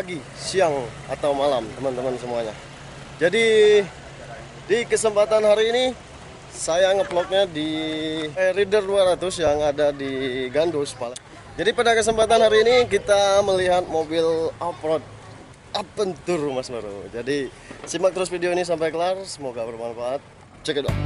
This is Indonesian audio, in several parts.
pagi, siang, atau malam teman-teman semuanya. Jadi di kesempatan hari ini saya ngevlognya di Raider 200 yang ada di Gandus, Palembang. Jadi pada kesempatan hari ini kita melihat mobil off-road Aventur Mas Bro. Jadi simak terus video ini sampai kelar, semoga bermanfaat. Check it out.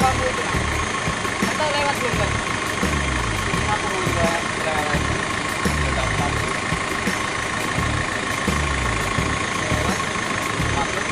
kamu itu. Atau lewat belum kan? Aku udah lewat. Udah kamu. Lewat. Masuk.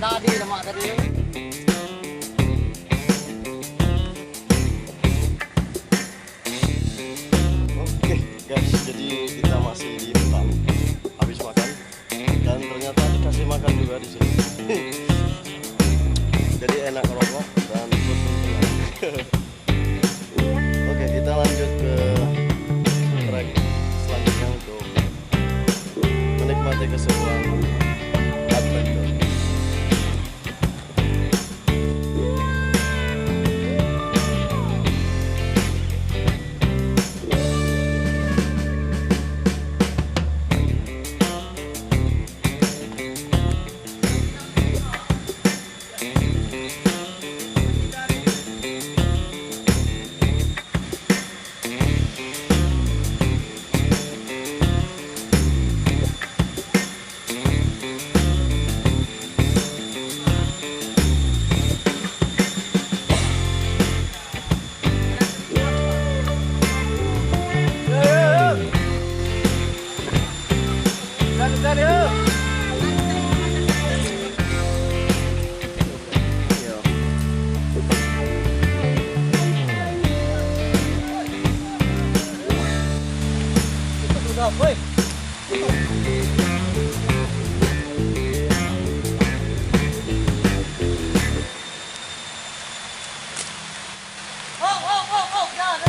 Tadi lemak tadi. Oke guys, jadi kita masih di hutan habis makan dan ternyata dikasih makan juga di sini. Jadi enak rokok dan ikut tenang. Oke, kita lanjut ke trek selanjutnya untuk menikmati keseruan adventure. Woi. Oh, dah.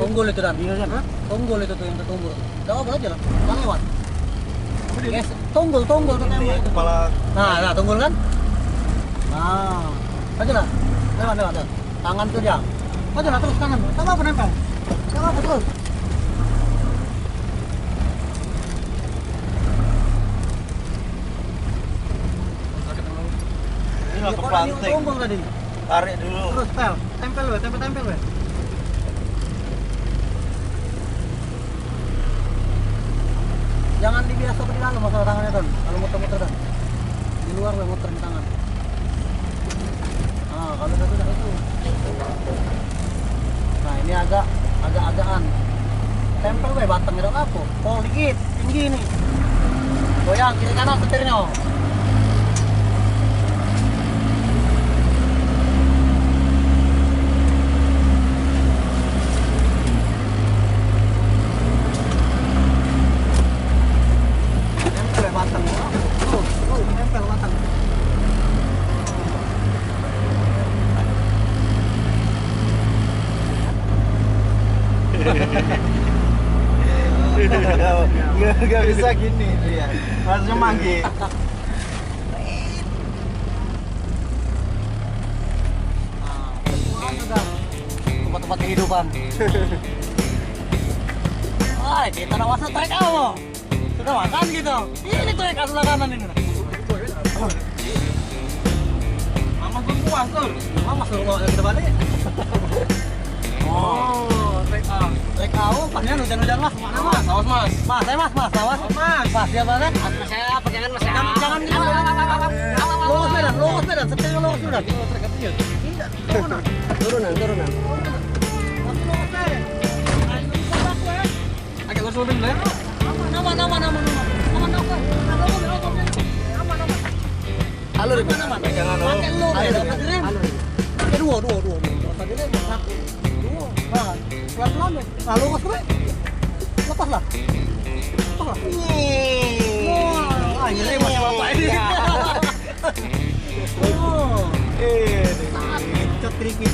Tunggul itu dan. Iya kan? Tunggul itu tuh yang tertunggul. Enggak apa aja lah. Kan lewat. Yes, tunggul tuh tembak. Kepala Nah, tunggul kan? Nah, aja lah. Lewat. Tangan tuh dia. Aja lah terus kanan. Tangan apa nempel? Tangan apa terus? ini lah ke Kok planting. tunggul tadi. Tarik dulu. Terus tempel we. Jangan dibiasa di dalam masalah tangannya Don. Kalau muter-muter Don. Di luar we muter di tangan. Nah, kalau sudah itu. Nah, ini agak-agakan. Tempel we batang itu apa? Pol dikit, tinggi nih. Goyang kiri kanan setirnya. Nggak bisa gini dia. Harusnya manggil. Tempat-tempat kehidupan. Wah, kita nawasa trek apa? Sudah makan gitu. Ini trek sebelah kanan ini. Mama belum puas tuh. Mama suruh bawa kita balik. Oh, trek A. Trek kau, pasnya hujan-hujan mas. Mana mas? Awas mas. Mas, awas. Mas, dia mana? Mas saya pegangan mas. Jangan gitu. Lurus medan, setirnya lurus medan. Turunan. Agak lurus lebih lah. Nama. Alur itu. Pegangan dulu. Pakai lu, pakai dua. Tadi kan satu, dua. Nah, pelan-pelan deh. Nah, lurus gue. Lepas lah. Wah, ini masih bapak ini. Oh, cut sedikit.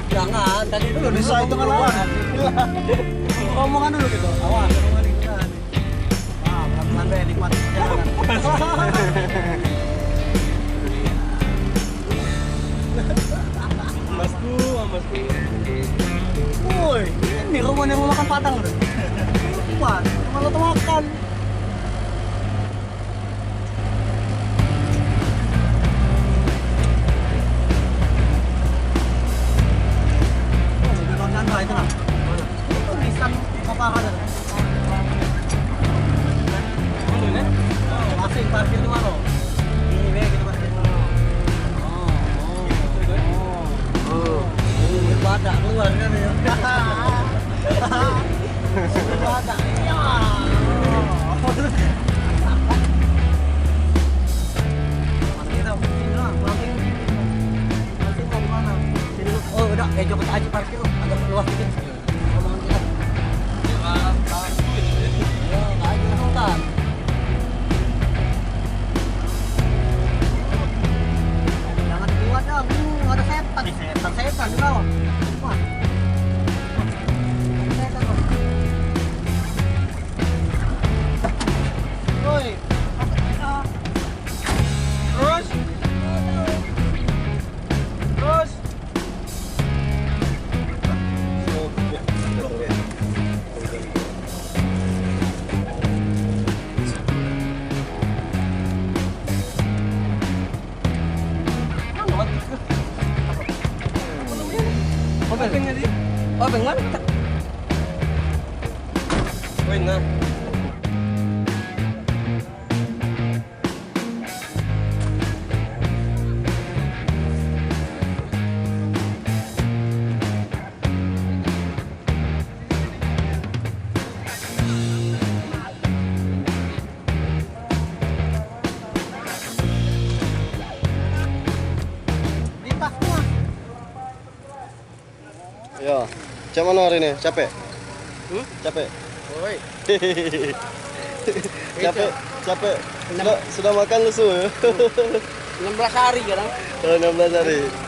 Jangan, tadi dulu Bisa itu kan lawan. Omongan dulu gitu. Awas, omongan gitu kan. Wah, pelan-pelan deh, nikmatin perjalanan. Masku. Woi, ini rumahnya mau makan padang udah. Wah, malah tuh makan. Oh, mobil Bang Chandra itu nah. Itu Nissan apa ada? Masih parkir di mana? Ini deh kita parkir di mana? Badak keluar kan ya. Badak. Ya. Mana kita? Sini lah, parkir. Parkir di mana? Sini lu. Oh, udah kayak Joko aja parkir lu. Agak luas dikit. Omongan kita. Ya, enggak aja sultan. Jangan keluar dah. Ada setan di bawah. Wah. Setan loh. Woi. Terus. Openg tadi. Openg mana? Wih, nah. Lintas semua. Ya, macam mana hari ini? Capek? Capek. Woi. Capek. Capek. Sudah makan lu su? 16 hari kadang. Oh, 16 hari.